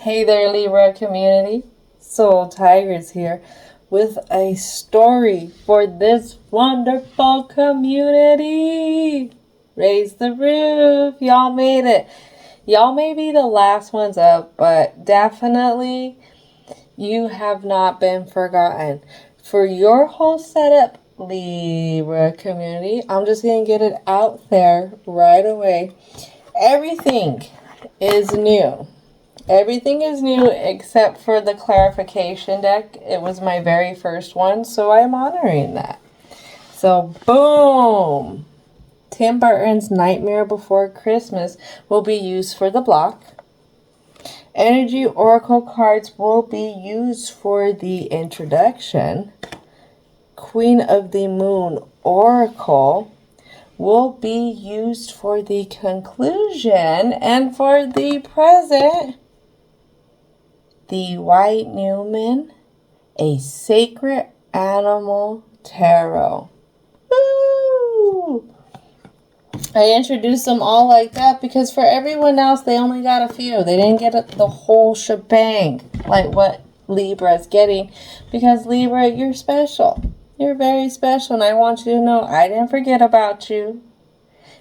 Hey there, Libra community. Soul Tigers here with a story for this wonderful community. Raise the roof. Y'all made it. Y'all may be the last ones up, but definitely you have not been forgotten. For your whole setup, Libra community, I'm just going to get it out there right away. Everything is new. Everything is new except for the clarification deck. It was my very first one, so I'm honoring that. So, boom! Tim Burton's Nightmare Before Christmas will be used for the block. Energy Oracle cards will be used for the introduction. Queen of the Moon Oracle will be used for the conclusion. And for the present, the White Numan, a Sacred Animal Tarot. Woo! I introduced them all like that because for everyone else, they only got a few. They didn't get the whole shebang like what Libra is getting. Because Libra, you're special. You're very special. And I want you to know I didn't forget about you.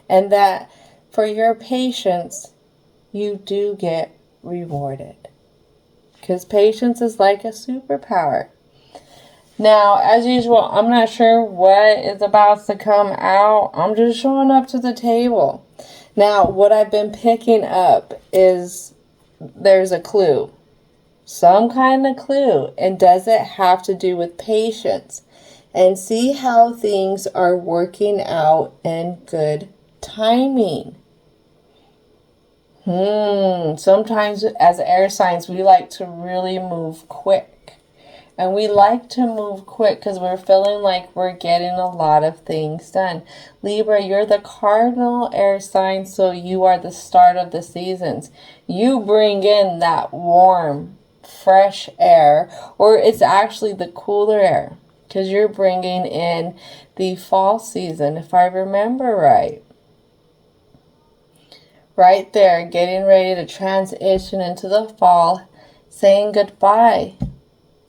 And that for your patience, you do get rewarded. Because patience is like a superpower. Now, as usual, I'm not sure what is about to come out. I'm just showing up to the table. Now, what I've been picking up is there's a clue. Some kind of clue. And does it have to do with patience? And see how things are working out in good timing. Sometimes as air signs, we like to really move quick. And we like to move quick because we're feeling like we're getting a lot of things done. Libra, you're the cardinal air sign, so you are the start of the seasons. You bring in that warm, fresh air, or it's actually the cooler air because you're bringing in the fall season, if I remember right. Right there, getting ready to transition into the fall, saying goodbye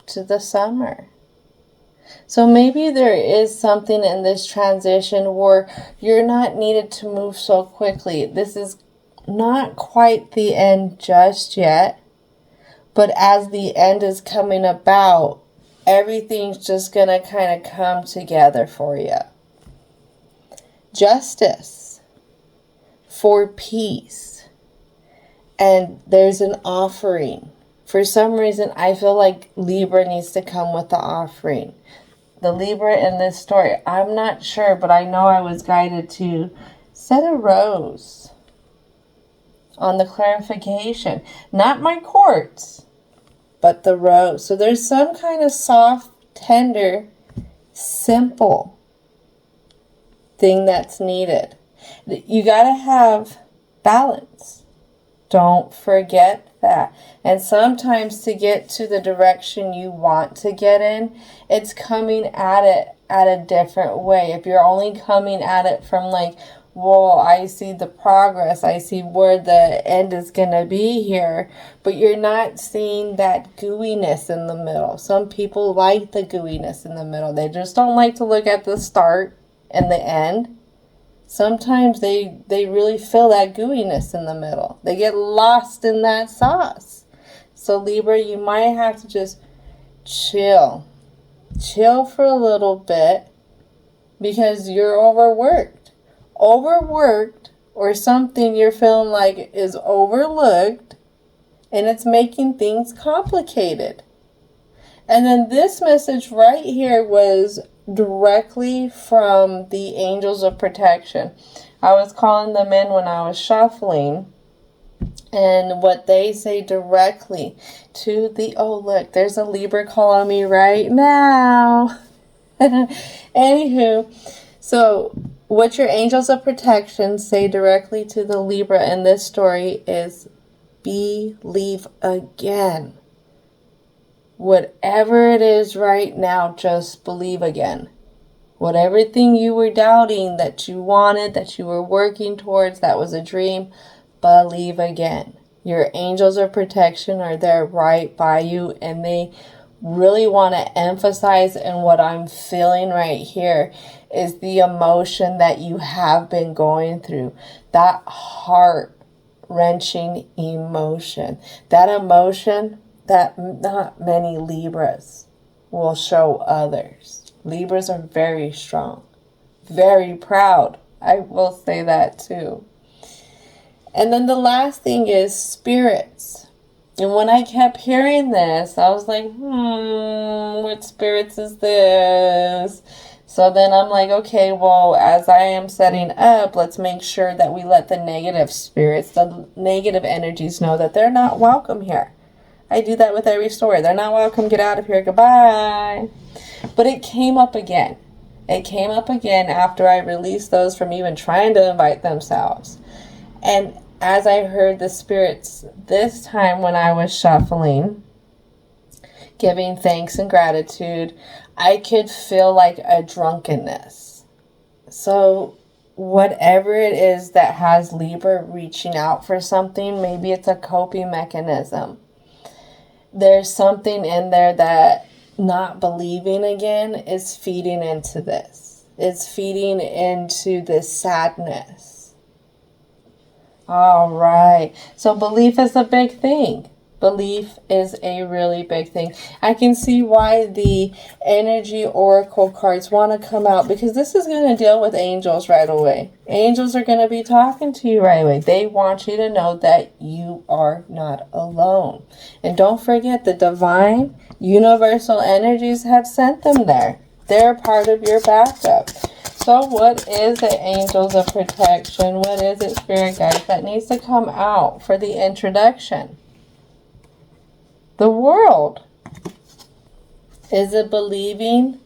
to the summer. So maybe there is something in this transition where you're not needed to move so quickly. This is not quite the end just yet, but as the end is coming about, everything's just going to kind of come together for you. Justice. For peace. And there's an offering. For some reason, I feel like Libra needs to come with the offering. The Libra in this story, I'm not sure, but I know I was guided to set a rose on the clarification. Not my quartz, but the rose. So there's some kind of soft, tender, simple thing that's needed. You got to have balance. Don't forget that. And sometimes to get to the direction you want to get in, it's coming at it at a different way. If you're only coming at it from like, well, I see the progress, I see where the end is going to be here, but you're not seeing that gooiness in the middle. Some people like the gooiness in the middle. They just don't like to look at the start and the end. Sometimes they really feel that gooiness in the middle. They get lost in that sauce. So Libra, you might have to just chill. Chill for a little bit because you're overworked. Overworked or something you're feeling like is overlooked and it's making things complicated. And then this message right here was directly from the angels of protection. I was calling them in when I was shuffling, and what they say directly to the, oh look, there's a Libra calling me right now. Anywho, so what your angels of protection say directly to the Libra in this story is believe again. Whatever it is right now, just believe again. Whatever thing you were doubting that you wanted, that you were working towards, that was a dream, believe again. Your angels of protection are there right by you, and they really want to emphasize, and what I'm feeling right here is the emotion that you have been going through. That heart-wrenching emotion. That emotion that not many Libras will show others. Libras are very strong, very proud. I will say that too. And then the last thing is spirits. And when I kept hearing this, I was like, what spirits is this? So then I'm like, okay, well, as I am setting up, let's make sure that we let the negative spirits, the negative energies know that they're not welcome here. I do that with every story. They're not welcome. Get out of here. Goodbye. But it came up again. It came up again after I released those from even trying to invite themselves. And as I heard the spirits this time when I was shuffling, giving thanks and gratitude, I could feel like a drunkenness. So whatever it is that has Libra reaching out for something, maybe it's a coping mechanism. There's something in there that not believing again is feeding into this. It's feeding into this sadness. All right. So belief is a big thing. Belief is a really big thing. I can see why the energy oracle cards want to come out, because this is going to deal with angels right away. Angels are going to be talking to you right away. They want you to know that you are not alone. And don't forget, the divine universal energies have sent them there. They're part of your backup. So what is it, angels of protection? What is it, spirit guides, that needs to come out for the introduction? The world. Is it believing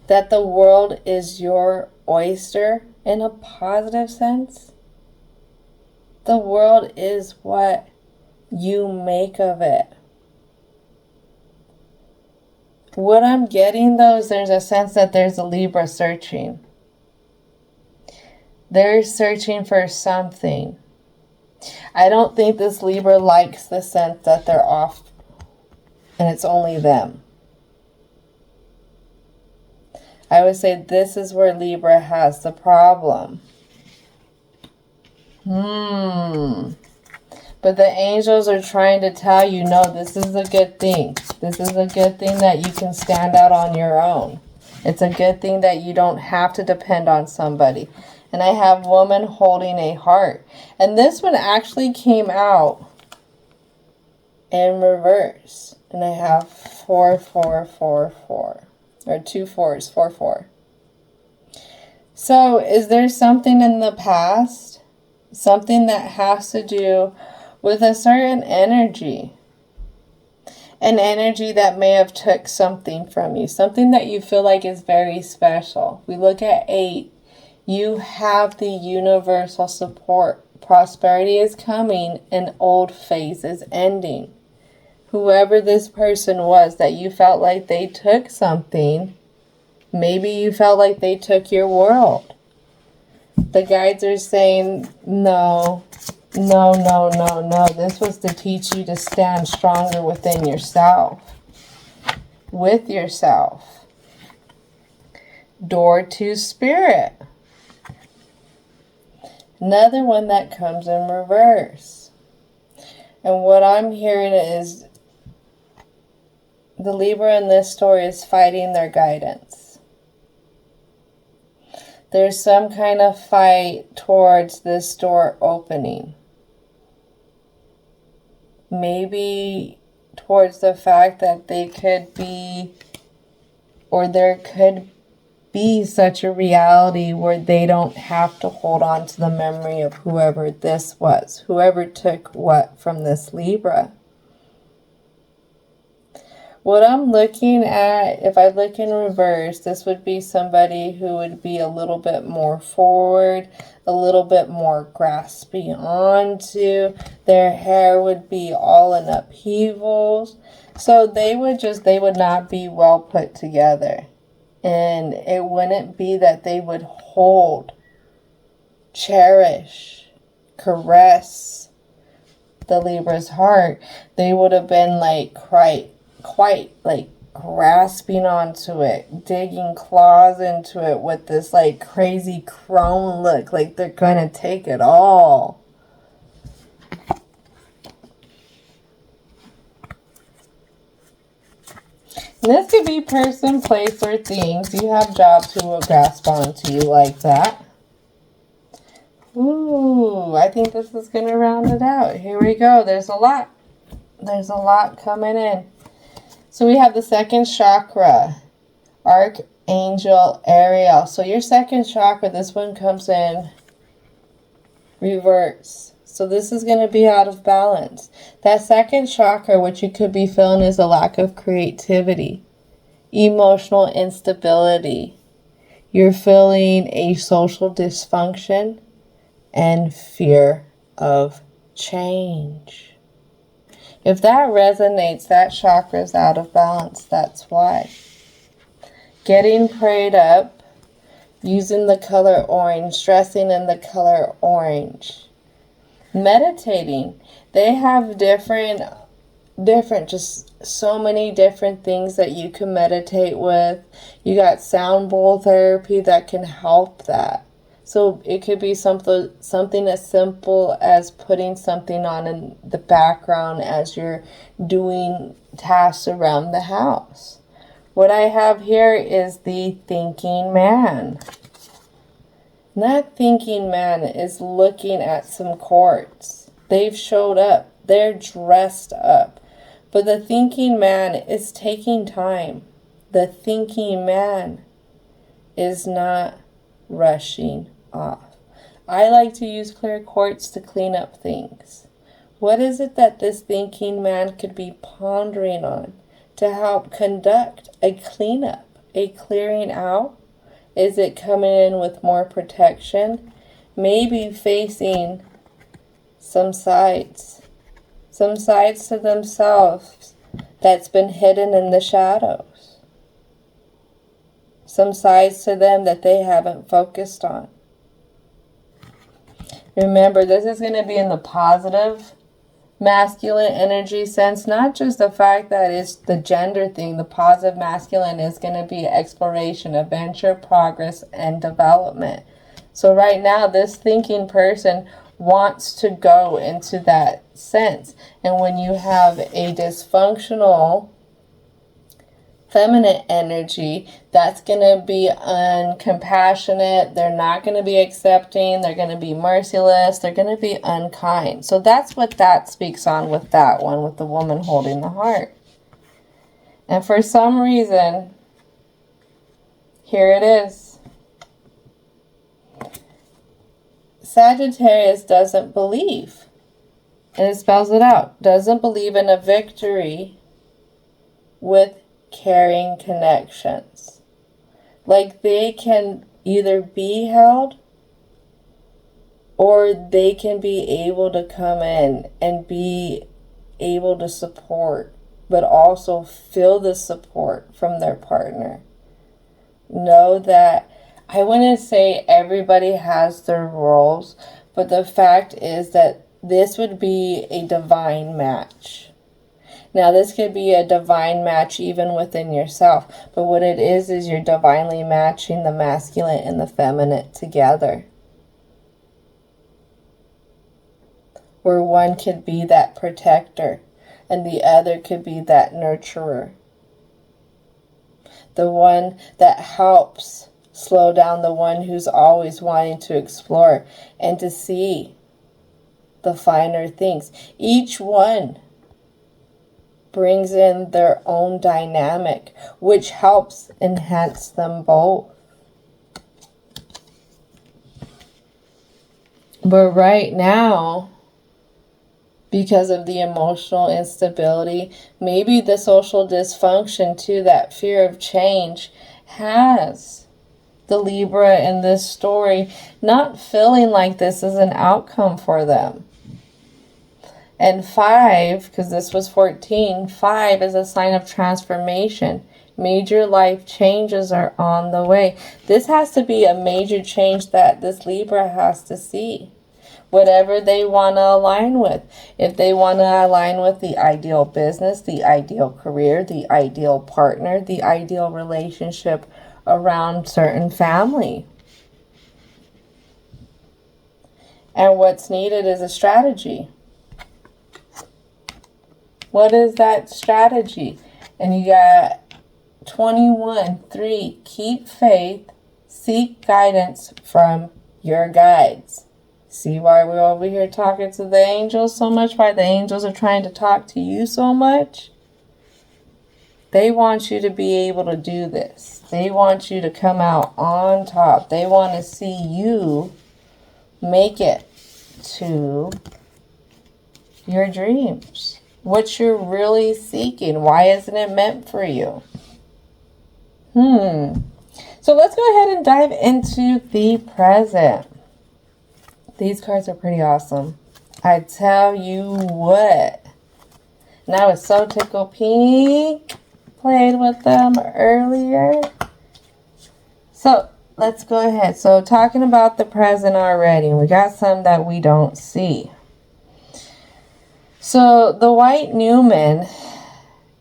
that the world is your oyster in a positive sense? The world is what you make of it. What I'm getting, though, is there's a sense that there's a Libra searching. They're searching for something. I don't think this Libra likes the sense that they're off and it's only them. I would say this is where Libra has the problem. But the angels are trying to tell you, no, this is a good thing. This is a good thing that you can stand out on your own. It's a good thing that you don't have to depend on somebody. And I have woman holding a heart. And this one actually came out in reverse. And I have 4, 4, 4, 4. Or 2 4s, 4, 4. So is there something in the past? Something that has to do with a certain energy. An energy that may have took something from you. Something that you feel like is very special. We look at 8. You have the universal support. Prosperity is coming and old phase is ending. Whoever this person was that you felt like they took something, maybe you felt like they took your world. The guides are saying, no. This was to teach you to stand stronger within yourself. With yourself. Door to spirit. Another one that comes in reverse. And what I'm hearing is the Libra in this story is fighting their guidance. There's some kind of fight towards this door opening. Maybe towards the fact that they could be, or there could be such a reality where they don't have to hold on to the memory of whoever this was, whoever took what from this Libra. What I'm looking at, if I look in reverse, this would be somebody who would be a little bit more forward, a little bit more grasping onto. Their hair would be all in upheavals. So they would not be well put together. And it wouldn't be that they would hold, cherish, caress, the Libra's heart, they would have been like quite like grasping onto it, digging claws into it with this like crazy crone look, like they're gonna take it all. And this could be person, place, or things. You have jobs who will grasp onto you like that. Ooh, I think this is going to round it out. Here we go. There's a lot. There's a lot coming in. So we have the second chakra, Archangel Ariel. So your second chakra, this one comes in reverse. So this is going to be out of balance. That second chakra, what you could be feeling, is a lack of creativity, emotional instability. You're feeling a social dysfunction and fear of change. If that resonates, that chakra is out of balance. That's why. Getting prayed up, using the color orange, stressing in the color orange. Meditating. They have different, just so many different things that you can meditate with. You got sound bowl therapy that can help that. So it could be something as simple as putting something on in the background as you're doing tasks around the house. What I have here is the thinking man. And that thinking man is looking at some courts. They've showed up. They're dressed up. But the thinking man is taking time. The thinking man is not rushing off. I like to use clear quartz to clean up things. What is it that this thinking man could be pondering on to help conduct a cleanup, a clearing out? Is it coming in with more protection? Maybe facing some sides to themselves that's been hidden in the shadows. Some sides to them that they haven't focused on. Remember, this is going to be in the positive masculine energy sense, not just the fact that it's the gender thing. The positive masculine is going to be exploration, adventure, progress, and development. So right now, this thinking person wants to go into that sense. And when you have a dysfunctional feminine energy, that's going to be uncompassionate. They're not going to be accepting. They're going to be merciless. They're going to be unkind. So that's what that speaks on with that one, with the woman holding the heart. And for some reason, here it is. Sagittarius doesn't believe, and it spells it out, doesn't believe in a victory with caring connections. Like they can either be held or they can be able to come in and be able to support, but also feel the support from their partner. Know that I wouldn't say everybody has their roles, but the fact is that this would be a divine match. Now, this could be a divine match even within yourself, but what it is you're divinely matching the masculine and the feminine together. Where one could be that protector and the other could be that nurturer. The one that helps slow down the one who's always wanting to explore and to see the finer things. Each one brings in their own dynamic, which helps enhance them both. But right now, because of the emotional instability, maybe the social dysfunction too, that fear of change, has the Libra in this story not feeling like this is an outcome for them. And 5, because this was 14, 5 is a sign of transformation. Major life changes are on the way. This has to be a major change that this Libra has to see. whatever they want to align with. If they want to align with the ideal business, the ideal career, the ideal partner, the ideal relationship around certain family. And what's needed is a strategy. What is that strategy? And you got 21:3. Keep faith, seek guidance from your guides. See why we're over here talking to the angels so much? Why the angels are trying to talk to you so much? They want you to be able to do this. They want you to come out on top. They want to see you make it to your dreams. What you're really seeking. Why isn't it meant for you? So let's go ahead and dive into the present. These cards are pretty awesome. I tell you what. And I was so tickled pink. Played with them earlier. So let's go ahead. So talking about the present already. We got some that we don't see. So the white Numan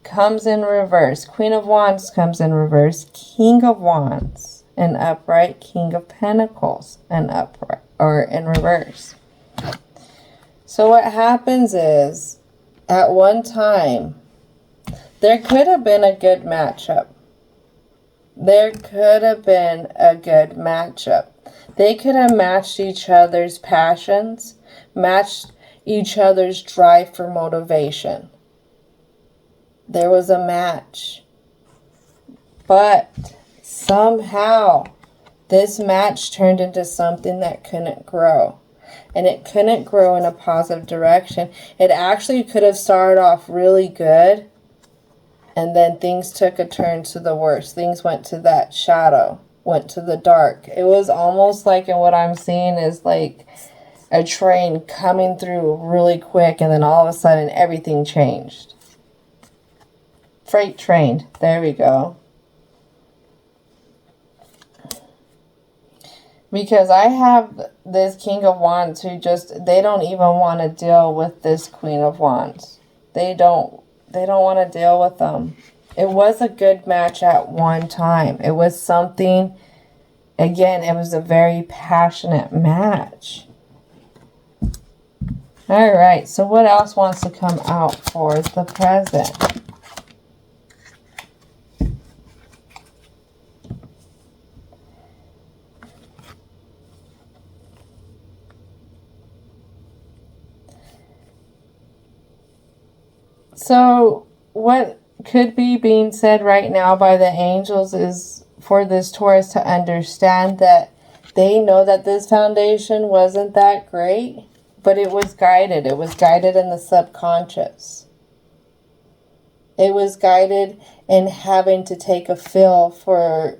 comes in reverse. Queen of Wands comes in reverse. King of Wands and upright. King of Pentacles and upright or in reverse. So what happens is, at one time, there could have been a good matchup. There could have been a good matchup. They could have matched each other's passions, matched each other's drive for motivation. There was a match. But somehow this match turned into something that couldn't grow. And it couldn't grow in a positive direction. It actually could have started off really good. And then things took a turn to the worst. Things went to that shadow. Went to the dark. It was almost like, and what I'm seeing is like a train coming through really quick. And then all of a sudden everything changed. Freight train. There we go. Because I have this King of Wands who they don't even want to deal with this Queen of Wands. They don't want to deal with them. It was a good match at one time. It was something, again, it was a very passionate match. All right, so what else wants to come out for the present? So what could be being said right now by the angels is for this Taurus to understand that they know that this foundation wasn't that great, but it was guided. It was guided in the subconscious. It was guided in having to take a feel for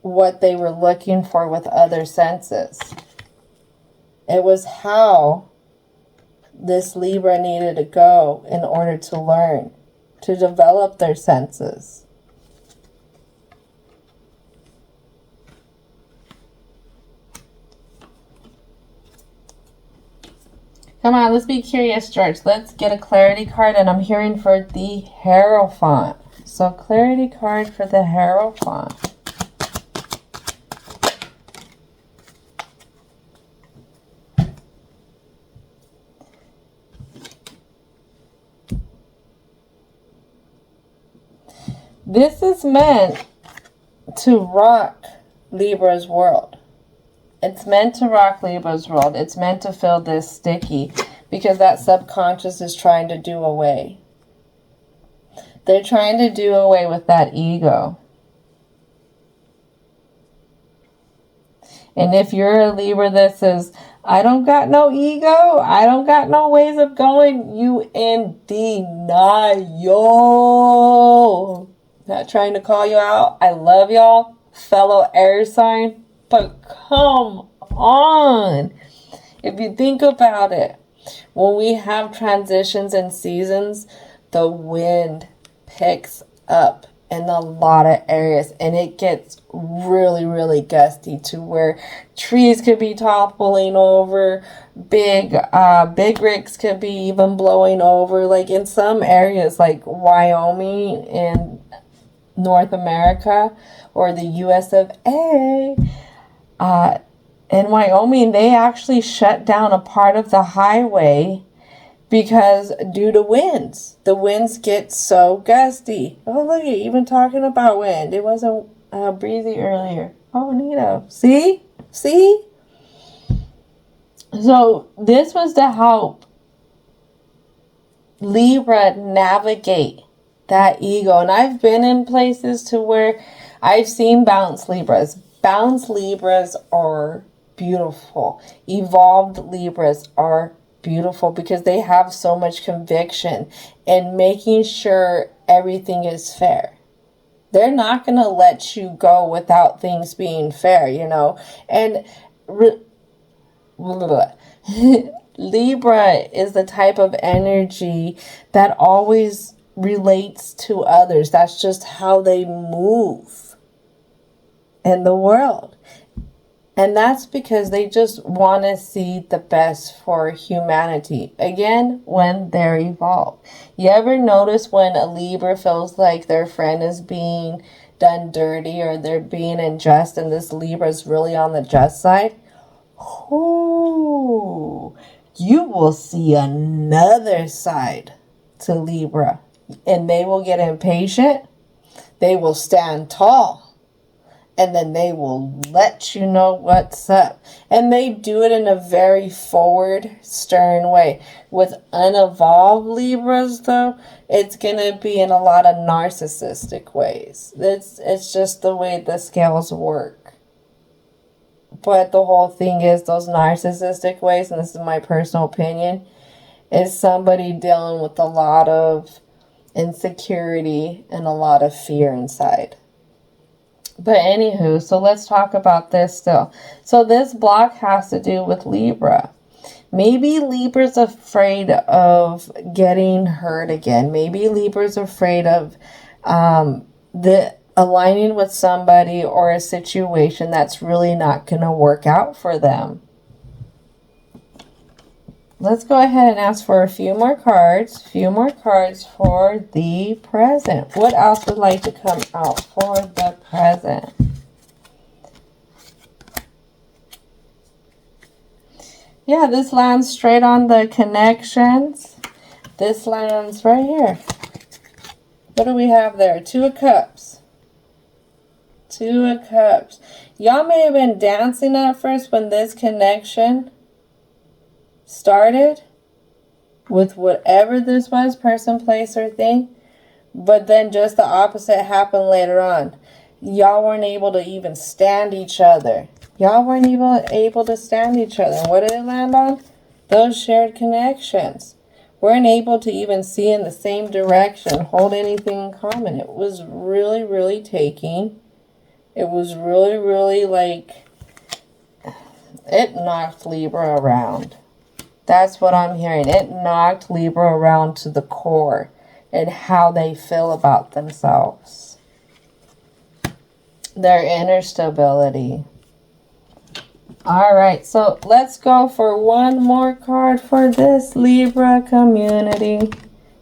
what they were looking for with other senses. It was how this Libra needed to go in order to learn, to develop their senses. Come on, let's be curious, George. Let's get a clarity card, and I'm hearing for the Hierophant. So clarity card for the Hierophant. This is meant to rock Libra's world. It's meant to rock Libra's world. It's meant to feel this sticky because that subconscious is trying to do away. They're trying to do away with that ego. And if you're a Libra that says, I don't got no ego, I don't got no ways of going, you in denial. Not trying to call you out. I love y'all, fellow air sign. But come on. If you think about it, when we have transitions and seasons, the wind picks up in a lot of areas, and it gets really, really gusty to where trees could be toppling over, big rigs could be even blowing over. Like in some areas like Wyoming in North America or the US of A, in Wyoming, they actually shut down a part of the highway because due to winds. The winds get so gusty. Oh, look at you, even talking about wind. It wasn't breezy earlier. Oh, neato. See? See? So this was to help Libra navigate that ego. And I've been in places to where I've seen balanced Libras. Balanced Libras are beautiful. Evolved Libras are beautiful because they have so much conviction in making sure everything is fair. They're not going to let you go without things being fair, you know. And Libra is the type of energy that always relates to others. That's just how they move in the world. And that's because they just want to see the best for humanity. Again, when they're evolved. You ever notice when a Libra feels like their friend is being done dirty or they're being unjust and this Libra is really on the just side? Ooh, you will see another side to Libra. And they will get impatient. They will stand tall. And then they will let you know what's up. And they do it in a very forward, stern way. With unevolved Libras, though, it's going to be in a lot of narcissistic ways. It's just the way the scales work. But the whole thing is those narcissistic ways, and this is my personal opinion, is somebody dealing with a lot of insecurity and a lot of fear inside. But anywho, so let's talk about this still. So this block has to do with Libra. Maybe Libra's afraid of getting hurt again. Maybe Libra's afraid of the aligning with somebody or a situation that's really not going to work out for them. Let's go ahead and ask for a few more cards. A few more cards for the present. What else would like to come out for the present? Yeah, this lands straight on the connections. This lands right here. What do we have there? Two of Cups. Two of Cups. Y'all may have been dancing at first when this connection started with whatever this was, person, place, or thing, but then just the opposite happened later on. Y'all weren't able to even stand each other. Y'all weren't even able to stand each other. And what did it land on? Those shared connections. Weren't able to even see in the same direction, hold anything in common. It was really, really taking. It was really, really like, it knocked Libra around. That's what I'm hearing. It knocked Libra around to the core and how they feel about themselves. Their inner stability. All right, so let's go for one more card for this Libra community. Do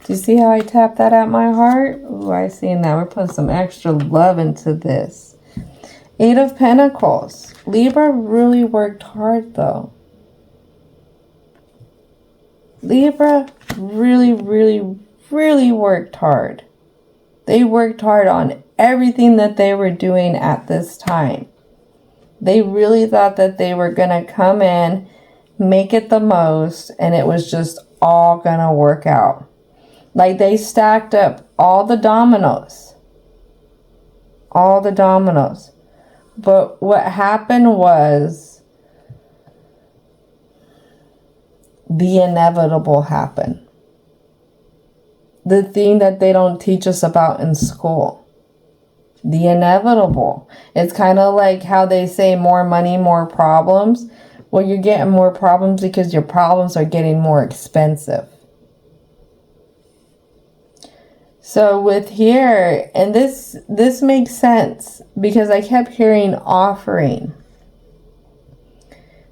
you see how I tap that at my heart? Ooh, I seen that. We're putting some extra love into this. Eight of Pentacles. Libra really worked hard, though. Libra really, really, really worked hard. They worked hard on everything that they were doing at this time. They really thought that they were going to come in, make it the most, and it was just all going to work out. Like they stacked up all the dominoes. All the dominoes. But what happened was the inevitable happened. The thing that they don't teach us about in school. The inevitable. It's kind of like how they say more money, more problems. Well, you're getting more problems because your problems are getting more expensive. So with here, and this makes sense because I kept hearing offering.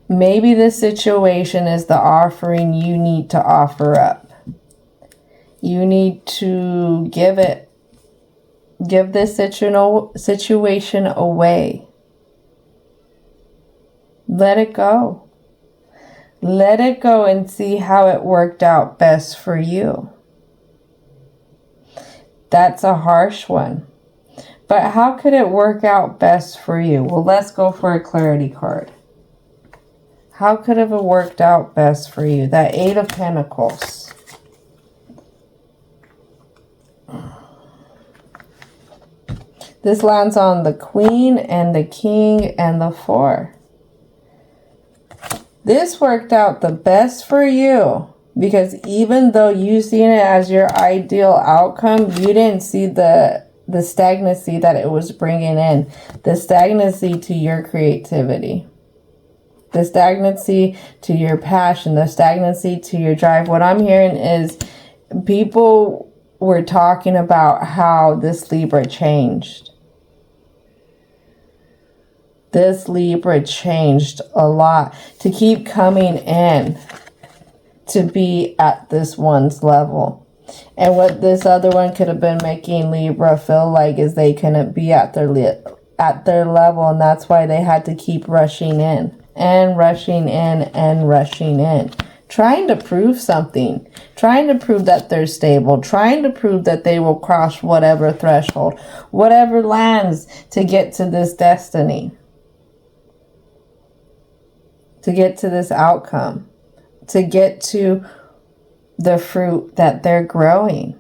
Maybe this situation is the offering you need to offer up. You need to give this situation away. Let it go. Let it go and see how it worked out best for you. That's a harsh one. But how could it work out best for you? Well, let's go for a clarity card. How could it have worked out best for you? That Eight of Pentacles. This lands on the Queen and the King and the Four. This worked out the best for you because even though you seen it as your ideal outcome, you didn't see the stagnancy that it was bringing in. The stagnancy to your creativity. The stagnancy to your passion. The stagnancy to your drive. What I'm hearing is people were talking about how this Libra changed. This Libra changed a lot to keep coming in to be at this one's level. And what this other one could have been making Libra feel like is they couldn't be at their level, and that's why they had to keep rushing in and rushing in and rushing in. Trying to prove something. Trying to prove that they're stable. Trying to prove that they will cross whatever threshold. Whatever lands to get to this destiny. To get to this outcome. To get to the fruit that they're growing.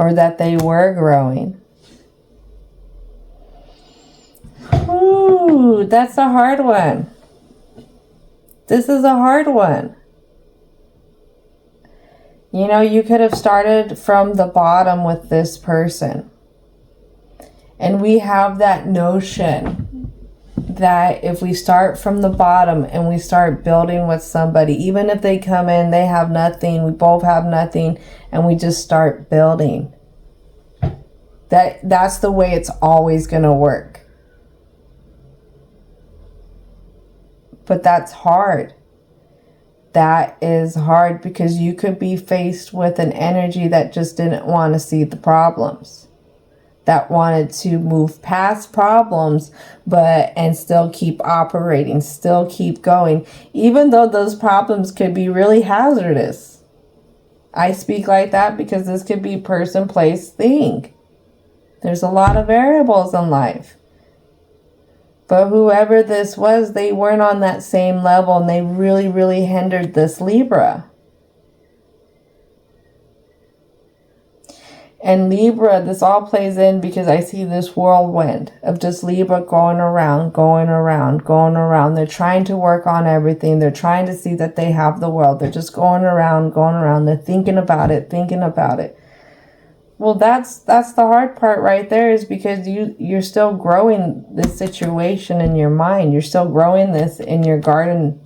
Or that they were growing. Ooh, that's a hard one. This is a hard one. You know, you could have started from the bottom with this person. And we have that notion that if we start from the bottom and we start building with somebody, even if they come in, they have nothing, we both have nothing, and we just start building. That's the way it's always going to work. But that's hard. That is hard because you could be faced with an energy that just didn't want to see the problems. That wanted to move past problems, and still keep operating, still keep going, even though those problems could be really hazardous. I speak like that because this could be person, place, thing. There's a lot of variables in life. But whoever this was, they weren't on that same level, and they really, really hindered this Libra. And Libra, this all plays in because I see this whirlwind of just Libra going around, going around, going around. They're trying to work on everything. They're trying to see that they have the world. They're just going around, going around. They're thinking about it, thinking about it. Well, that's the hard part right there, is because you're still growing this situation in your mind. You're still growing this in your garden,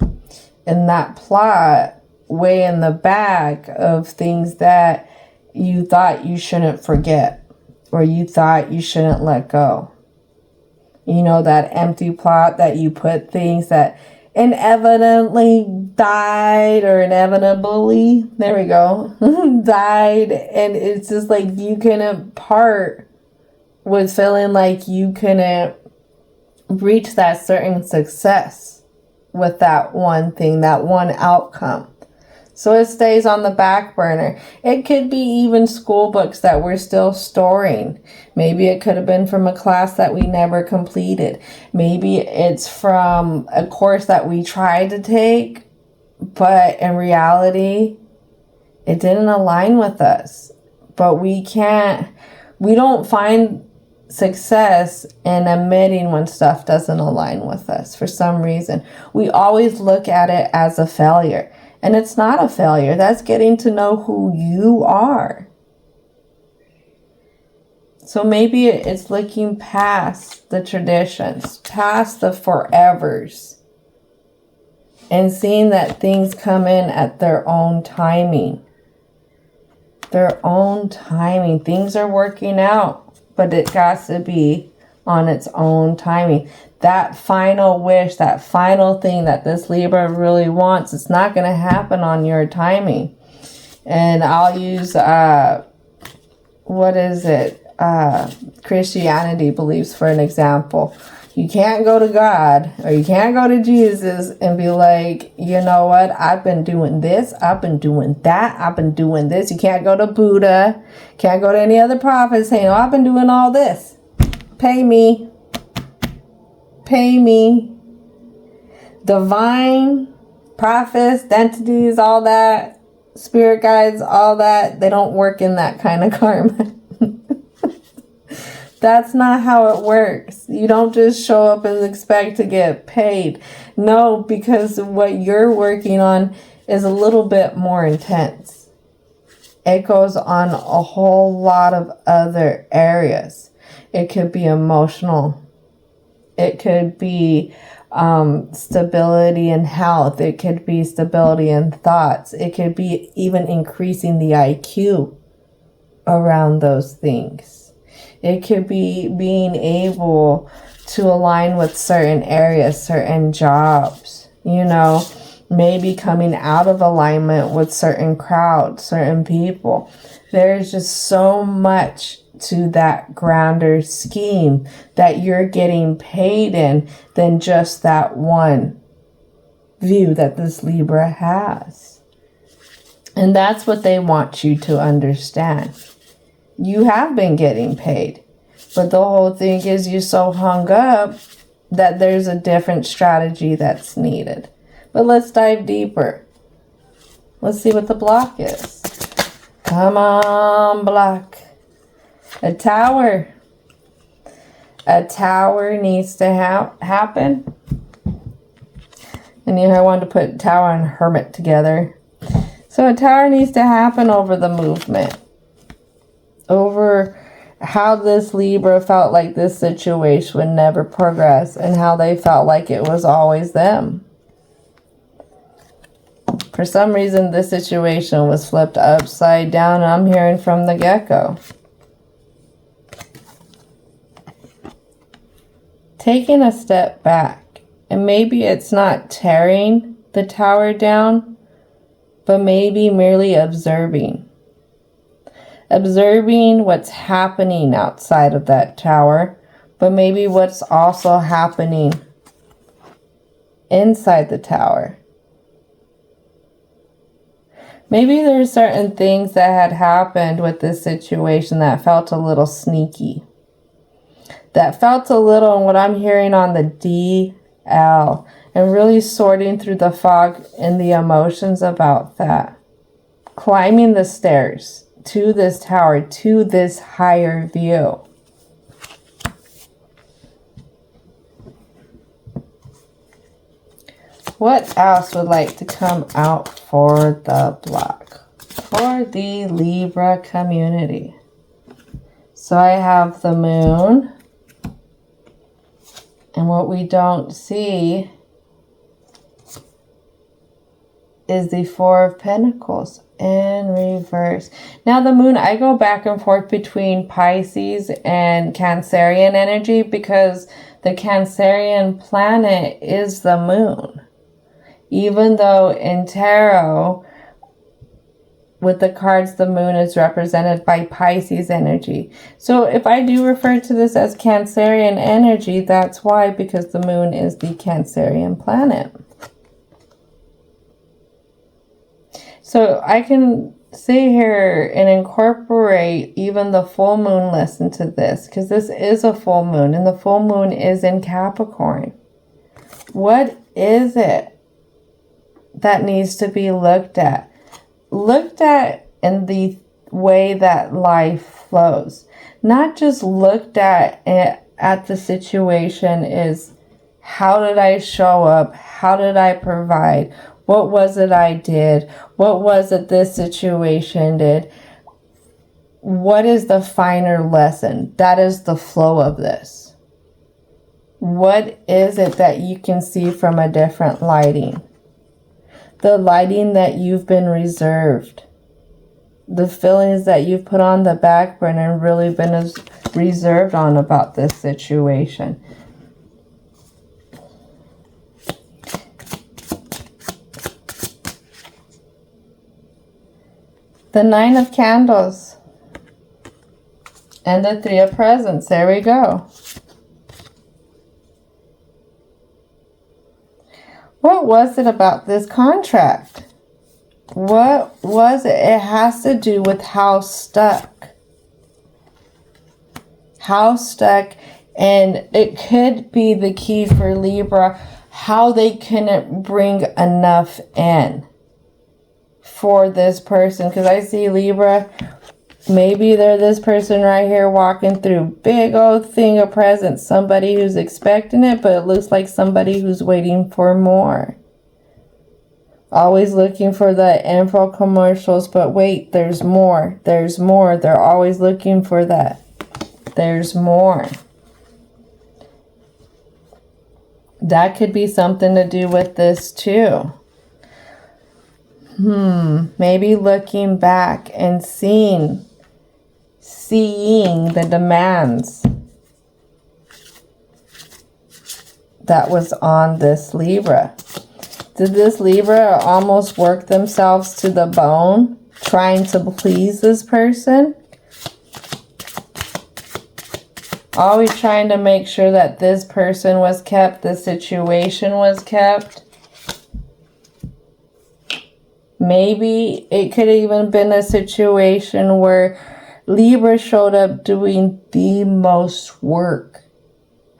in that plot way in the back of things that you thought you shouldn't forget, or you thought you shouldn't let go. You know, that empty plot that you put things that inevitably died, or inevitably, there we go, died. And it's just like you couldn't part with feeling like you couldn't reach that certain success with that one thing, that one outcome. So it stays on the back burner. It could be even school books that we're still storing. Maybe it could have been from a class that we never completed. Maybe it's from a course that we tried to take, but in reality, it didn't align with us. But we don't find success in admitting when stuff doesn't align with us for some reason. We always look at it as a failure. And it's not a failure. That's getting to know who you are. So maybe it's looking past the traditions, past the forevers, and seeing that things come in at their own timing. their own timing. Things are working out, but it got to be on its own timing. That final wish, that final thing that this Libra really wants, it's not going to happen on your timing. And I'll use, Christianity beliefs for an example. You can't go to God or you can't go to Jesus and be like, you know what? I've been doing this. I've been doing that. I've been doing this. You can't go to Buddha. Can't go to any other prophet saying, oh, I've been doing all this. Pay me. Pay me. Divine prophets, entities, all that, spirit guides, all that, they don't work in that kind of karma. That's not how it works. You don't just show up and expect to get paid. No, because what you're working on is a little bit more intense. It goes on a whole lot of other areas. It could be emotional. It could be stability in health. It could be stability in thoughts. It could be even increasing the IQ around those things. It could be being able to align with certain areas, certain jobs, you know, maybe coming out of alignment with certain crowds, certain people. There's just so much to that grander scheme that you're getting paid in than just that one view that this Libra has. And that's what they want you to understand. You have been getting paid, but the whole thing is you're so hung up that there's a different strategy that's needed. But let's dive deeper. Let's see what the block is. Come on, block. A tower. A tower needs to happen. And I wanted to put tower and hermit together. So a tower needs to happen over the movement. Over how this Libra felt like this situation would never progress and how they felt like it was always them. For some reason, this situation was flipped upside down, and I'm hearing from the get-go. Taking a step back, and maybe it's not tearing the tower down, but maybe merely observing. Observing what's happening outside of that tower, but maybe what's also happening inside the tower. Maybe there's certain things that had happened with this situation that felt a little sneaky. That felt a little, and what I'm hearing on the DL, and really sorting through the fog and the emotions about that. Climbing the stairs to this tower, to this higher view. What else would like to come out for the block? For the Libra community. So I have the moon. And what we don't see is the Four of Pentacles in reverse. Now the moon, I go back and forth between Pisces and Cancerian energy because the Cancerian planet is the moon. Even though in tarot, with the cards, the moon is represented by Pisces energy. So if I do refer to this as Cancerian energy, that's why, because the moon is the Cancerian planet. So I can sit here and incorporate even the full moon lesson to this, because this is a full moon, and the full moon is in Capricorn. What is it that needs to be looked at? Looked at in the way that life flows. Not just looked at the situation is, how did I show up? How did I provide? What was it I did? What was it this situation did? What is the finer lesson? That is the flow of this. What is it that you can see from a different lighting? The lighting that you've been reserved. the feelings that you've put on the back burner and really been reserved on about this situation. The 9 of Candles and the 3 of Presents. There we go. What was it about this contract? What was it? It has to do with how stuck. How stuck, and it could be the key for Libra, how they couldn't bring enough in for this person. Because I see Libra, maybe they're this person right here walking through big old thing of presents. Somebody who's expecting it, but it looks like somebody who's waiting for more. Always looking for the info commercials, but wait, there's more. There's more. They're always looking for that. There's more. That could be something to do with this too. Maybe looking back and seeing the demands that was on this Libra. Did this Libra almost work themselves to the bone trying to please this person? Always trying to make sure that this person was kept, the situation was kept. Maybe it could have even been a situation where Libra showed up doing the most work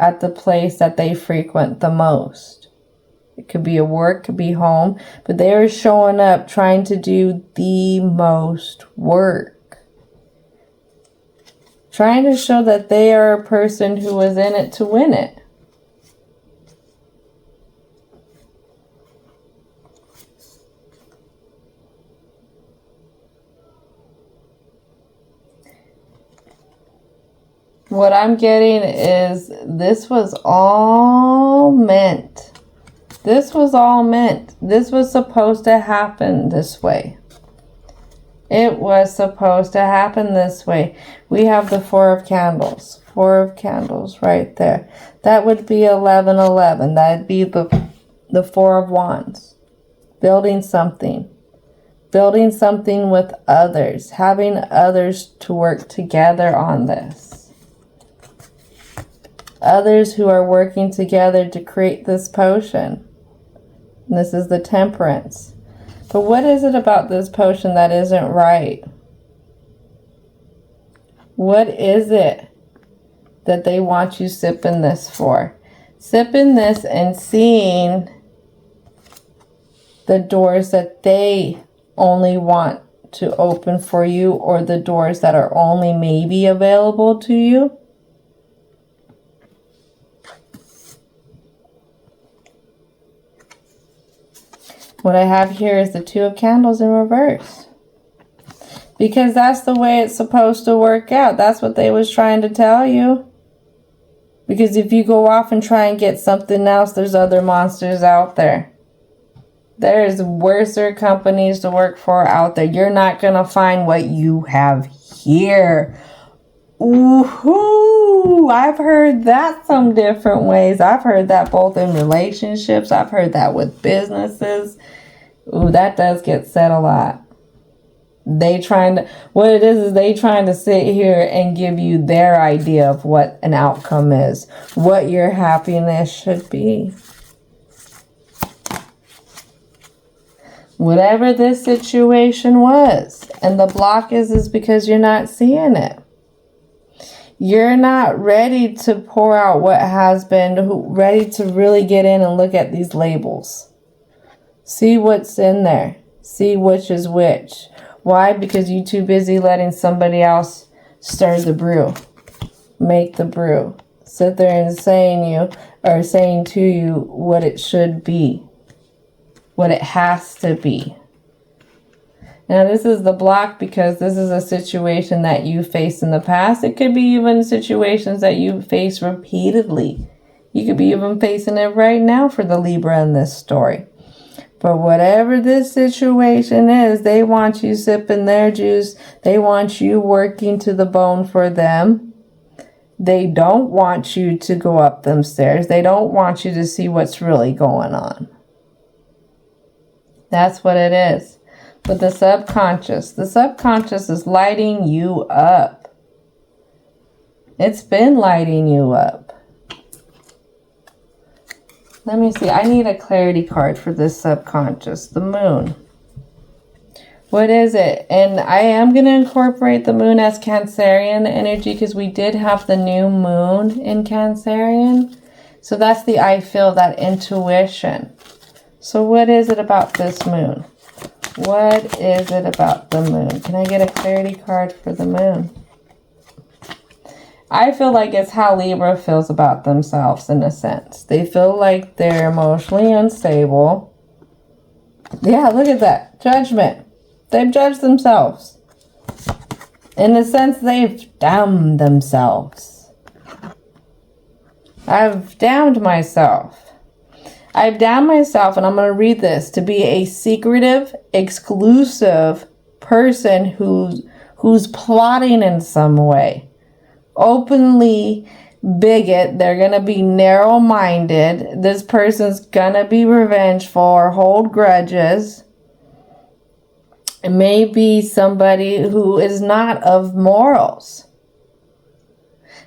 at the place that they frequent the most. It could be a work, could be home, but they were showing up trying to do the most work. Trying to show that they are a person who was in it to win it. What I'm getting is this was all meant. This was all meant. This was supposed to happen this way. It was supposed to happen this way. We have the 4 of Candles. 4 of Candles right there. That would be 1111. That'd be the 4 of Wands. Building something. Building something with others. Having others to work together on this. Others who are working together to create this potion. And this is the Temperance. But what is it about this potion that isn't right? What is it that they want you sipping this for? Sipping this and seeing the doors that they only want to open for you, or the doors that are only maybe available to you. What I have here is the 2 of Candles in reverse. Because that's the way it's supposed to work out. That's what they was trying to tell you. Because if you go off and try and get something else, there's other monsters out there. There's worser companies to work for out there. You're not going to find what you have here. Ooh, I've heard that some different ways. I've heard that both in relationships. I've heard that with businesses. Ooh, that does get said a lot. What it is they trying to sit here and give you their idea of what an outcome is, what your happiness should be. Whatever this situation was, and the block is because you're not seeing it. You're not ready to pour out what has been, ready to really get in and look at these labels. See what's in there. See which is which. Why? Because you're too busy letting somebody else stir the brew. Make the brew. Sit there and saying to you what it should be. What it has to be. Now this is the block because this is a situation that you faced in the past. It could be even situations that you face repeatedly. You could be even facing it right now for the Libra in this story. But whatever this situation is, they want you sipping their juice. They want you working to the bone for them. They don't want you to go up them stairs. They don't want you to see what's really going on. That's what it is. But the subconscious is lighting you up. It's been lighting you up. Let me see. I need a clarity card for this subconscious. The moon. What is it? And I am going to incorporate the moon as Cancerian energy because we did have the new moon in Cancerian. So that's the I feel, that intuition. So what is it about this moon? What is it about the moon? Can I get a clarity card for the moon? I feel like it's how Libra feels about themselves in a sense. They feel like they're emotionally unstable. Yeah, look at that. Judgment. They've judged themselves. In a sense, they've damned themselves. I've damned myself. I've damned myself, and I'm going to read this, to be a secretive, exclusive person who's plotting in some way. Openly bigot. They're going to be narrow-minded. This person's going to be revengeful or hold grudges. It may be somebody who is not of morals.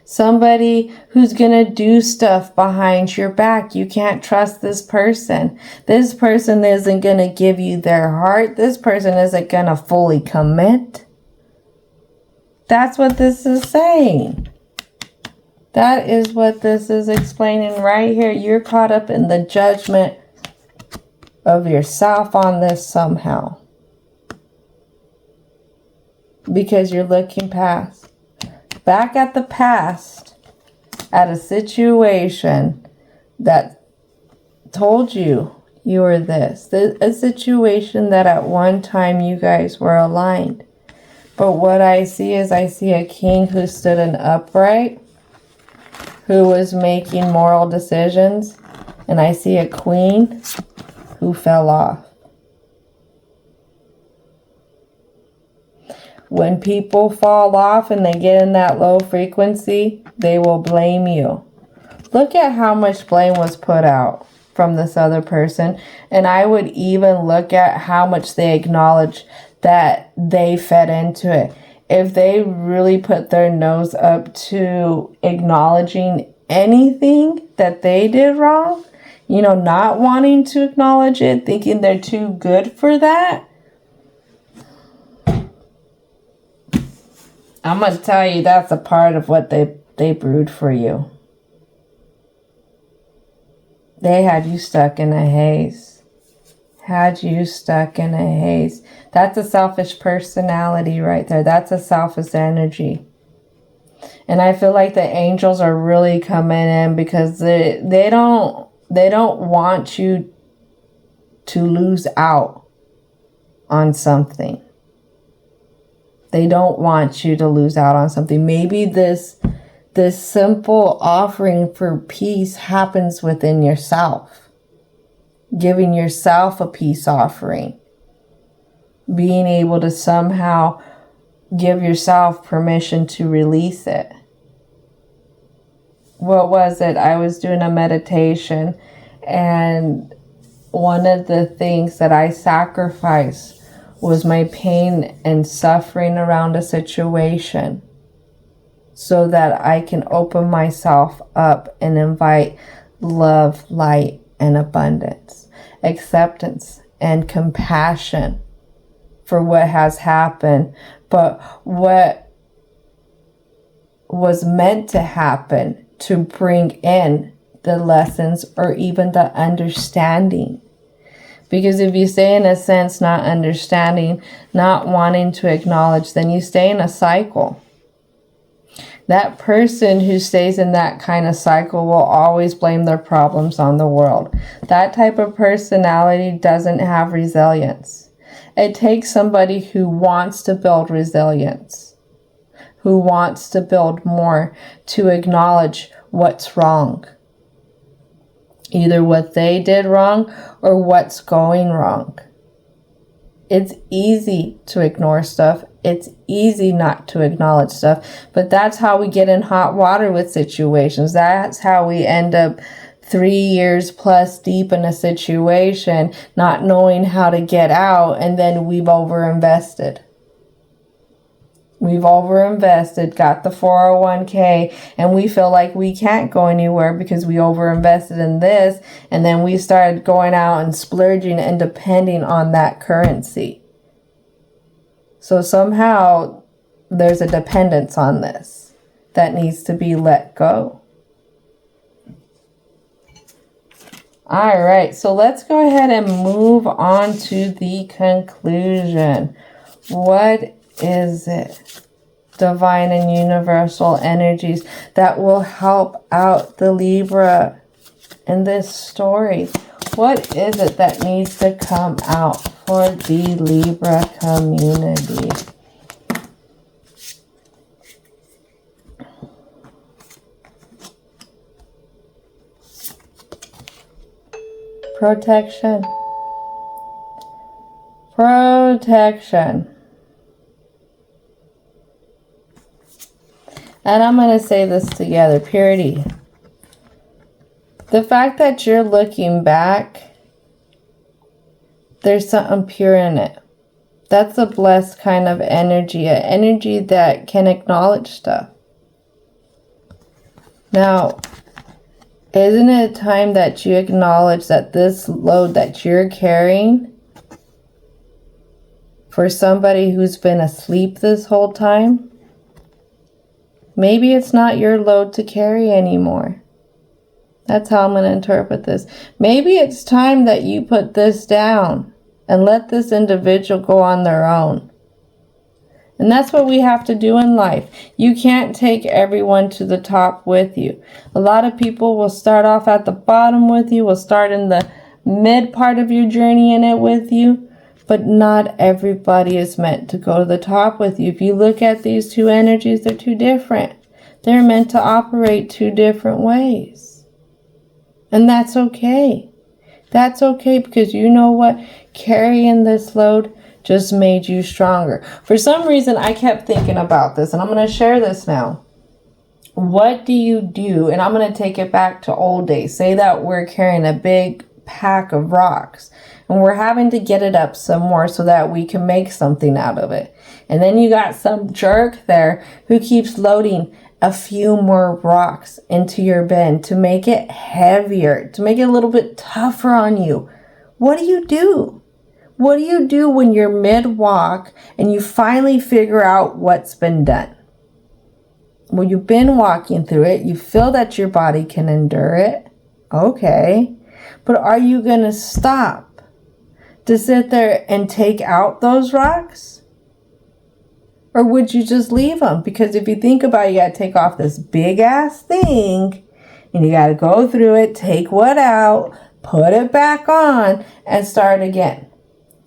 Somebody who's going to do stuff behind your back. You can't trust this person. This person isn't going to give you their heart. This person isn't going to fully commit. That's what this is saying. That is what this is explaining right here. You're caught up in the judgment of yourself on this somehow. Because you're looking past. Back at the past. At a situation that told you you were this. A situation that at one time you guys were aligned. But what I see is I see a king who stood in upright, who was making moral decisions, and I see a queen who fell off. When people fall off and they get in that low frequency, they will blame you. Look at how much blame was put out from this other person, and I would even look at how much they acknowledge that they fed into it. If they really put their nose up to acknowledging anything that they did wrong, not wanting to acknowledge it, thinking they're too good for that, I'm going to tell you that's a part of what they brewed for you. They had you stuck in a haze. That's a selfish personality right there. That's a selfish energy. And I feel like the angels are really coming in because they don't want you to lose out on something. They don't want you to lose out on something. Maybe this simple offering for peace happens within yourself. Giving yourself a peace offering. Being able to somehow give yourself permission to release it. What was it? I was doing a meditation, and one of the things that I sacrificed was my pain and suffering around a situation so that I can open myself up and invite love, light, and abundance, acceptance, and compassion for what has happened, but what was meant to happen to bring in the lessons or even the understanding. Because if you stay in a sense not understanding, not wanting to acknowledge, then you stay in a cycle. That person who stays in that kind of cycle will always blame their problems on the world. That type of personality doesn't have resilience. It takes somebody who wants to build resilience, who wants to build more, to acknowledge what's wrong. either what they did wrong or what's going wrong. It's easy to ignore stuff. It's easy not to acknowledge stuff. But that's how we get in hot water with situations. That's how we end up 3 years plus deep in a situation, not knowing how to get out, and then we've overinvested. We've overinvested, got the 401k, and we feel like we can't go anywhere because we overinvested in this, and then we started going out and splurging and depending on that currency. So somehow there's a dependence on this that needs to be let go. All right, so let's go ahead and move on to the conclusion. What is it? Divine and universal energies that will help out the Libra in this story. What is it that needs to come out for the Libra community? Protection. Protection. And I'm going to say this together. Purity. The fact that you're looking back, there's something pure in it. That's a blessed kind of energy. An energy that can acknowledge stuff. Now, isn't it time that you acknowledge that this load that you're carrying for somebody who's been asleep this whole time, maybe it's not your load to carry anymore. That's how I'm going to interpret this. Maybe it's time that you put this down and let this individual go on their own. And that's what we have to do in life. You can't take everyone to the top with you. A lot of people will start off at the bottom with you, will start in the mid part of your journey in it with you, but not everybody is meant to go to the top with you. If you look at these two energies, they're too different. They're meant to operate two different ways. And that's okay. That's okay, because you know what? Carrying this load just made you stronger. For some reason, I kept thinking about this, and I'm going to share this now. What do you do? And I'm going to take it back to old days. Say that we're carrying a big pack of rocks, and we're having to get it up some more so that we can make something out of it. And then you got some jerk there who keeps loading a few more rocks into your bin to make it heavier, to make it a little bit tougher on you. What do you do? What do you do when you're mid-walk and you finally figure out what's been done? Well, you've been walking through it. You feel that your body can endure it. Okay. But are you going to stop to sit there and take out those rocks? Or would you just leave them? Because if you think about it, you got to take off this big ass thing and you got to go through it, take what out, put it back on, and start again.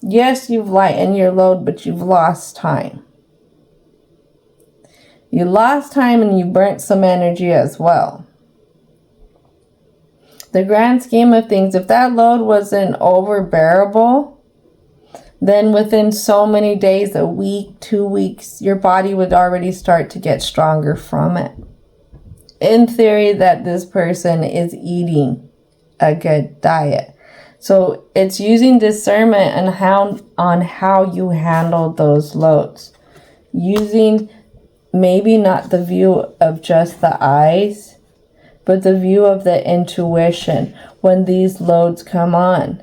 Yes, you've lightened your load, but you've lost time. You lost time and you burnt some energy as well. The grand scheme of things, if that load wasn't overbearable, then within so many days, a week, 2 weeks, your body would already start to get stronger from it. In theory, that this person is eating a good diet. So it's using discernment on how you handle those loads. Using maybe not the view of just the eyes, but the view of the intuition when these loads come on.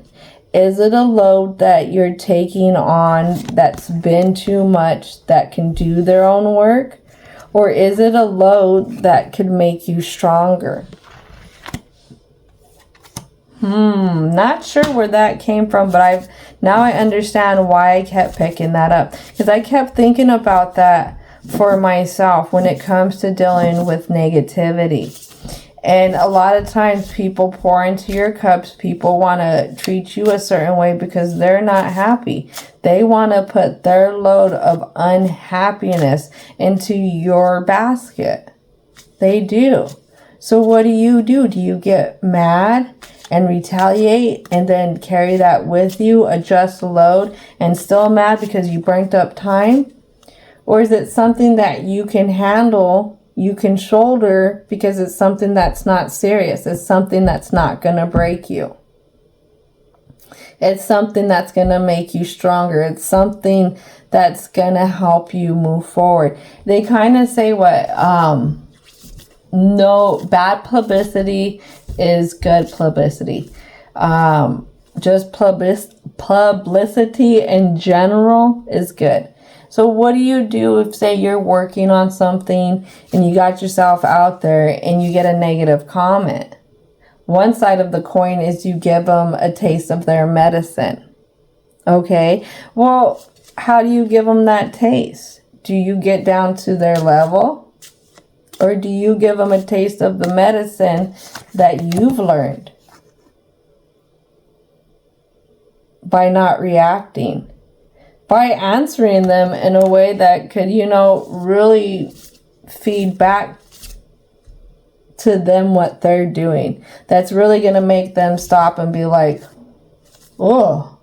Is it a load that you're taking on that's been too much, that can do their own work? Or is it a load that could make you stronger? Not sure where that came from, but now I understand why I kept picking that up. Because I kept thinking about that for myself when it comes to dealing with negativity. And a lot of times people pour into your cups. People want to treat you a certain way because they're not happy. They want to put their load of unhappiness into your basket. They do. So what do? Do you get mad and retaliate and then carry that with you, adjust the load, and still mad because you burnt up time? Or is it something that you can handle, you can shoulder, because it's something that's not serious? It's something that's not going to break you. It's something that's going to make you stronger. It's something that's going to help you move forward. They kind of say no, bad publicity is good publicity. Just publicity in general is good. So what do you do if, say, you're working on something and you got yourself out there and you get a negative comment? One side of the coin is you give them a taste of their medicine. Okay, well, how do you give them that taste? Do you get down to their level? Or do you give them a taste of the medicine that you've learned by not reacting? By answering them in a way that could, really feed back to them what they're doing. That's really going to make them stop and be like, oh.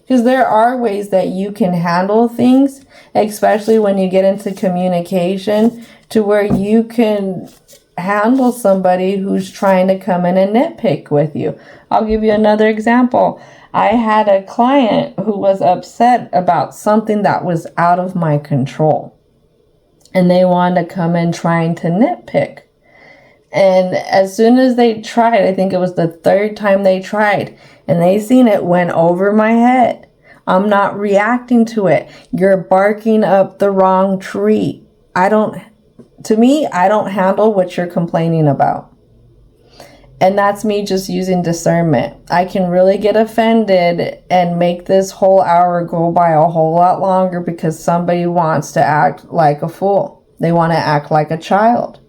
Because there are ways that you can handle things, especially when you get into communication, to where you can handle somebody who's trying to come in and nitpick with you. I'll give you another example. I had a client who was upset about something that was out of my control. And they wanted to come in trying to nitpick. And as soon as they tried, I think it was the third time they tried, and they seen it went over my head. I'm not reacting to it. You're barking up the wrong tree. I don't handle what you're complaining about. And that's me just using discernment. I can really get offended and make this whole hour go by a whole lot longer because somebody wants to act like a fool. They want to act like a child.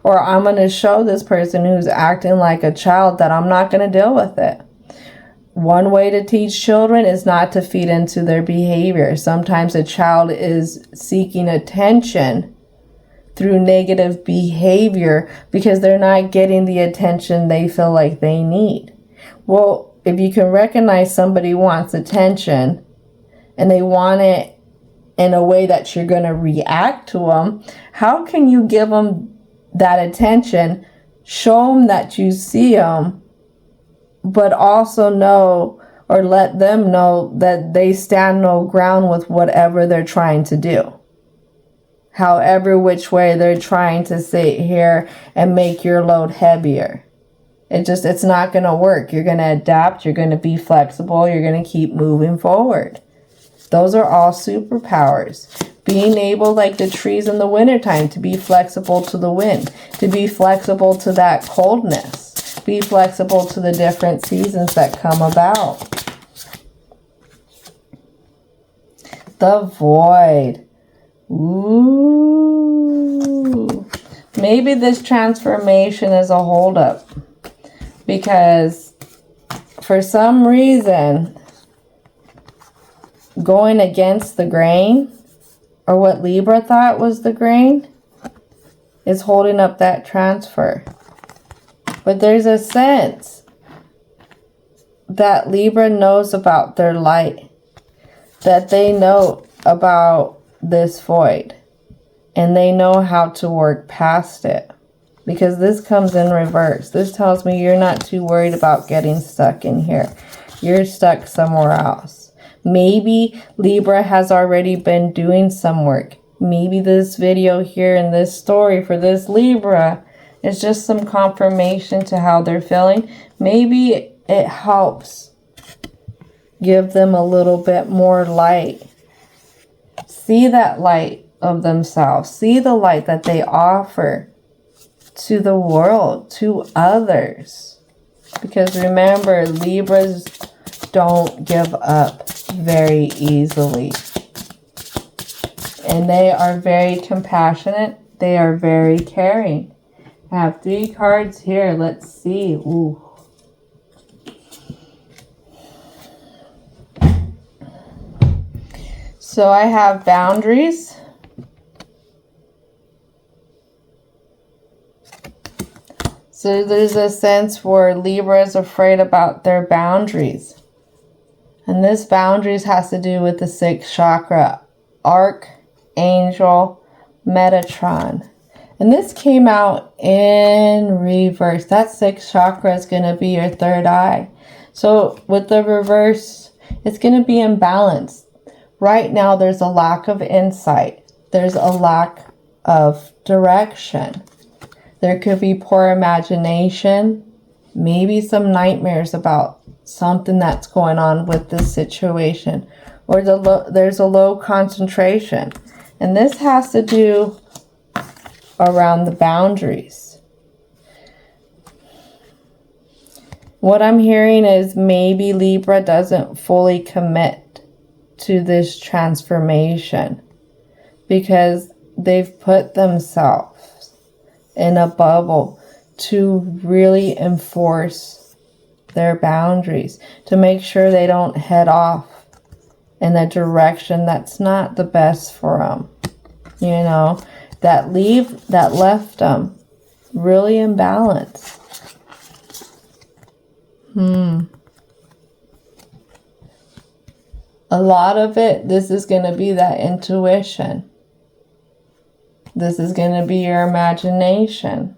Or I'm going to show this person who's acting like a child that I'm not going to deal with it. One way to teach children is not to feed into their behavior. Sometimes a child is seeking attention through negative behavior because they're not getting the attention they feel like they need. Well, if you can recognize somebody wants attention and they want it in a way that you're going to react to them, how can you give them that attention, show them that you see them, but also know or let them know that they stand no ground with whatever they're trying to do? However which way they're trying to sit here and make your load heavier. It's not going to work. You're going to adapt. You're going to be flexible. You're going to keep moving forward. Those are all superpowers. Being able, like the trees in the wintertime, to be flexible to the wind, to be flexible to that coldness, be flexible to the different seasons that come about. The void. Ooh. Maybe this transformation is a holdup because for some reason, going against the grain, or what Libra thought was the grain, is holding up that transfer. But there's a sense that Libra knows about their light, that they know about this void, and they know how to work past it. Because this comes in reverse. This tells me you're not too worried about getting stuck in here. You're stuck somewhere else. Maybe Libra has already been doing some work. Maybe this video here and this story for this Libra is just some confirmation to how they're feeling. Maybe it helps give them a little bit more light. See that light of themselves. See the light that they offer to the world, to others. Because remember, Libras don't give up very easily. And they are very compassionate. They are very caring. I have 3 cards here. Let's see. Ooh. So I have boundaries. So there's a sense where Libra is afraid about their boundaries. And this boundaries has to do with the 6th chakra, Archangel Metatron. And this came out in reverse. That 6th chakra is going to be your 3rd eye. So with the reverse, it's going to be imbalanced. Right now, there's a lack of insight. There's a lack of direction. There could be poor imagination, maybe some nightmares about something that's going on with this situation, or there's a low concentration. And this has to do around the boundaries. What I'm hearing is maybe Libra doesn't fully commit to this transformation because they've put themselves in a bubble to really enforce their boundaries, to make sure they don't head off in a direction that's not the best for them. You know, that left them really imbalanced. A lot of it, this is going to be that intuition. This is going to be your imagination.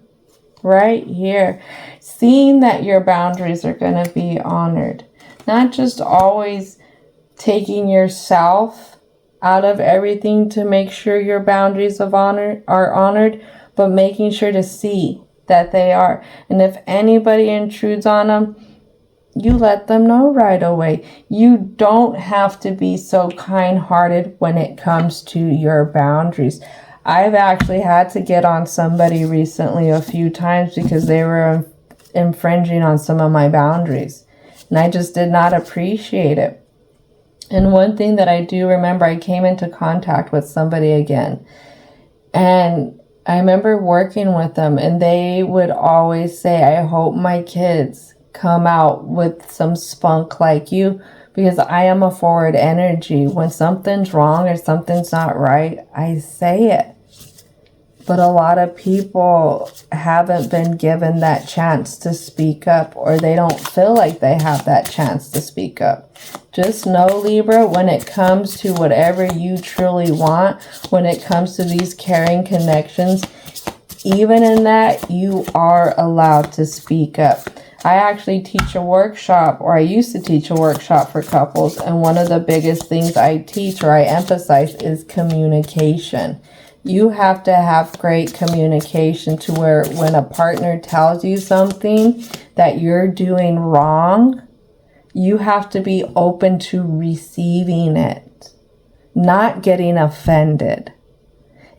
Right here. Seeing that your boundaries are going to be honored. Not just always taking yourself out of everything to make sure your boundaries are honored, but making sure to see that they are. And if anybody intrudes on them, you let them know right away. You don't have to be so kind-hearted when it comes to your boundaries. I've actually had to get on somebody recently a few times because they were infringing on some of my boundaries. And I just did not appreciate it. And one thing that I do remember, I came into contact with somebody again. And I remember working with them, and they would always say, I hope my kids come out with some spunk like you, because I am a forward energy. When something's wrong or something's not right, I say it. But a lot of people haven't been given that chance to speak up, or they don't feel like they have that chance to speak up. Just know, Libra, when it comes to whatever you truly want, when it comes to these caring connections, even in that, you are allowed to speak up. I actually teach a workshop, or I used to teach a workshop for couples, and one of the biggest things I teach or I emphasize is communication. You have to have great communication to where when a partner tells you something that you're doing wrong, you have to be open to receiving it, not getting offended.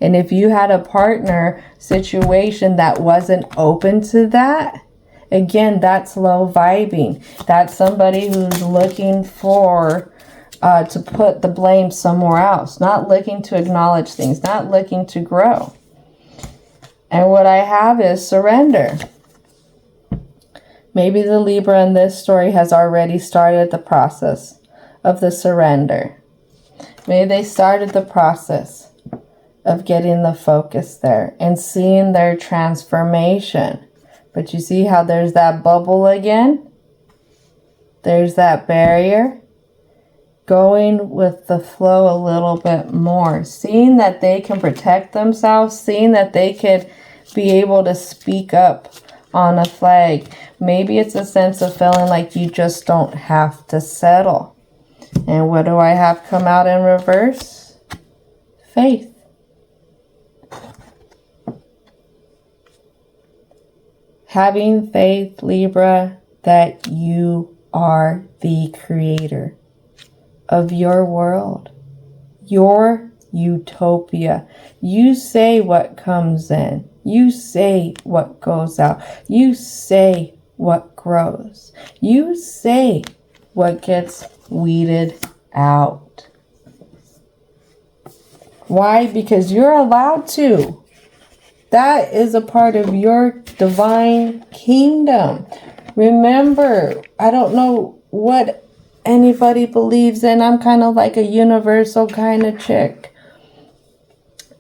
And if you had a partner situation that wasn't open to that, again, that's low vibing. That's somebody who's looking for to put the blame somewhere else, not looking to acknowledge things, not looking to grow. And what I have is surrender. Maybe the Libra in this story has already started the process of the surrender. Maybe they started the process of getting the focus there and seeing their transformation. But you see how there's that bubble again? There's that barrier. Going with the flow a little bit more. Seeing that they can protect themselves. Seeing that they could be able to speak up on a flag. Maybe it's a sense of feeling like you just don't have to settle. And what do I have come out in reverse? Faith. Having faith, Libra, that you are the creator of your world, your utopia. You say what comes in. You say what goes out. You say what grows. You say what gets weeded out. Why? Because you're allowed to. That is a part of your divine kingdom. Remember, I don't know what anybody believes in. I'm kind of like a universal kind of chick.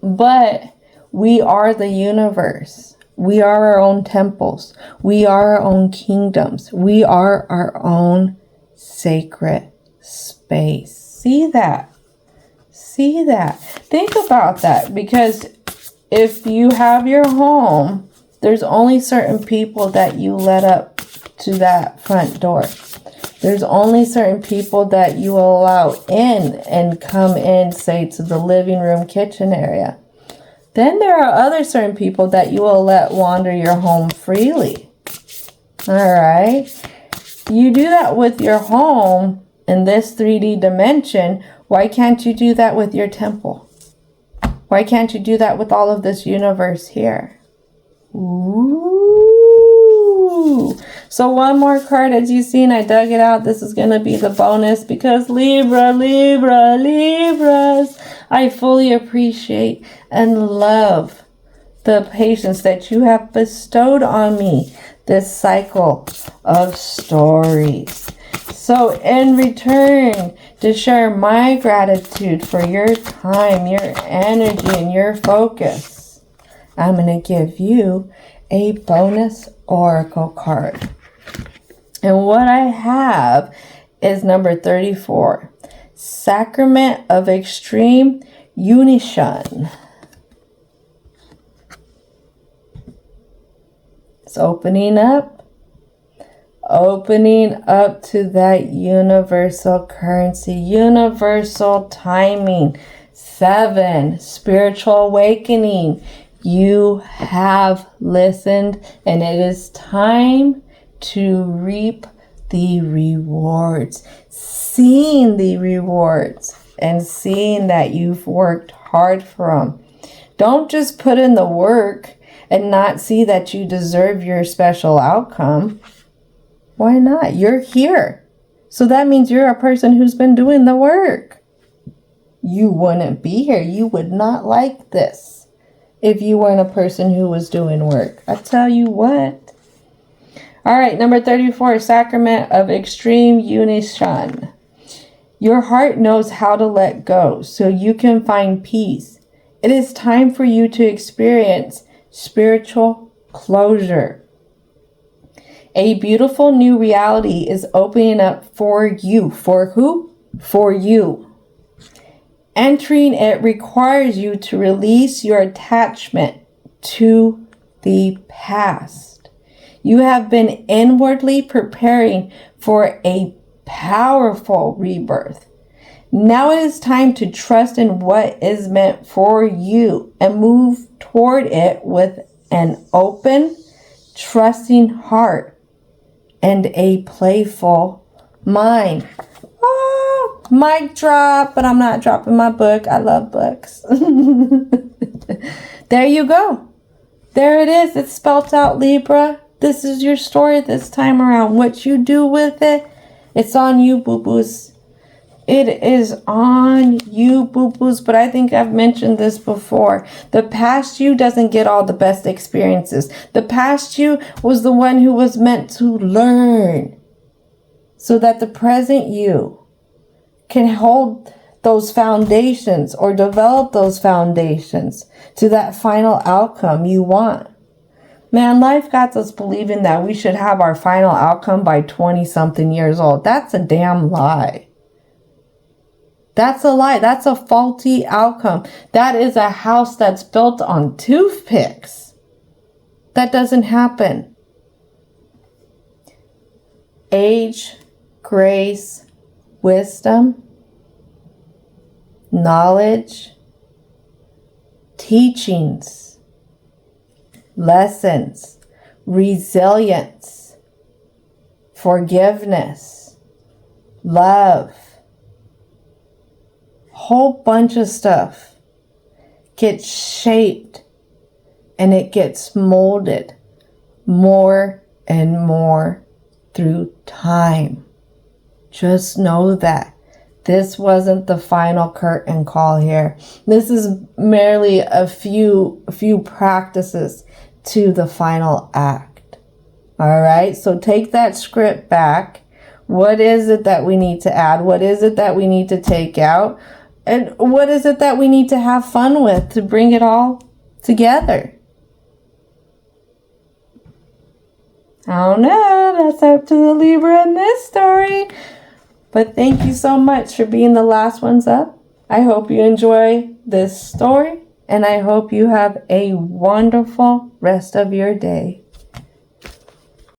But we are the universe. We are our own temples. We are our own kingdoms. We are our own sacred space. See that? See that? Think about that, because if you have your home, there's only certain people that you let up to that front door. There's only certain people that you allow in and come in, say, to the living room, kitchen area. Then there are other certain people that you will let wander your home freely. All right? You do that with your home in this 3D dimension. Why can't you do that with your temple? Why can't you do that with all of this universe here? Ooh. So one more card, as you've seen, I dug it out. This is going to be the bonus because Libras, I fully appreciate and love the patience that you have bestowed on me this cycle of stories. So in return, to share my gratitude for your time, your energy, and your focus, I'm going to give you a bonus oracle card. And what I have is number 34, Sacrament of Extreme Unison. It's opening up to that universal currency, universal timing. 7, spiritual awakening. You have listened, and it is time to reap the rewards. Seeing the rewards and seeing that you've worked hard for them. Don't just put in the work and not see that you deserve your special outcome. Why not? You're here. So that means you're a person who's been doing the work. You wouldn't be here. You would not like this if you weren't a person who was doing work. I tell you what. All right, number 34, Sacrament of Extreme Unison. Your heart knows how to let go so you can find peace. It is time for you to experience spiritual closure. A beautiful new reality is opening up for you. For who? For you. Entering it requires you to release your attachment to the past. You have been inwardly preparing for a powerful rebirth. Now it is time to trust in what is meant for you and move toward it with an open, trusting heart and a playful mind. Mic drop, but I'm not dropping my book. I love books. There you go. There it is. It's spelt out, Libra. This is your story this time around. What you do with it, it's on you, boo-boos. It is on you, boo-boos. But I think I've mentioned this before. The past you doesn't get all the best experiences. The past you was the one who was meant to learn so that the present you can hold those foundations or develop those foundations to that final outcome you want. Man, life got us believing that we should have our final outcome by 20-something years old. That's a damn lie. That's a lie. That's a faulty outcome. That is a house that's built on toothpicks. That doesn't happen. Age, grace, wisdom, knowledge, teachings, lessons, resilience, forgiveness, love, whole bunch of stuff gets shaped and it gets molded more and more through time. Just know that this wasn't the final curtain call here. This is merely a few practices to the final act. All right, so take that script back. What is it that we need to add? What is it that we need to take out? And what is it that we need to have fun with to bring it all together? I don't know. That's up to the Libra in this story. But thank you so much for being the last ones up. I hope you enjoy this story, and I hope you have a wonderful rest of your day.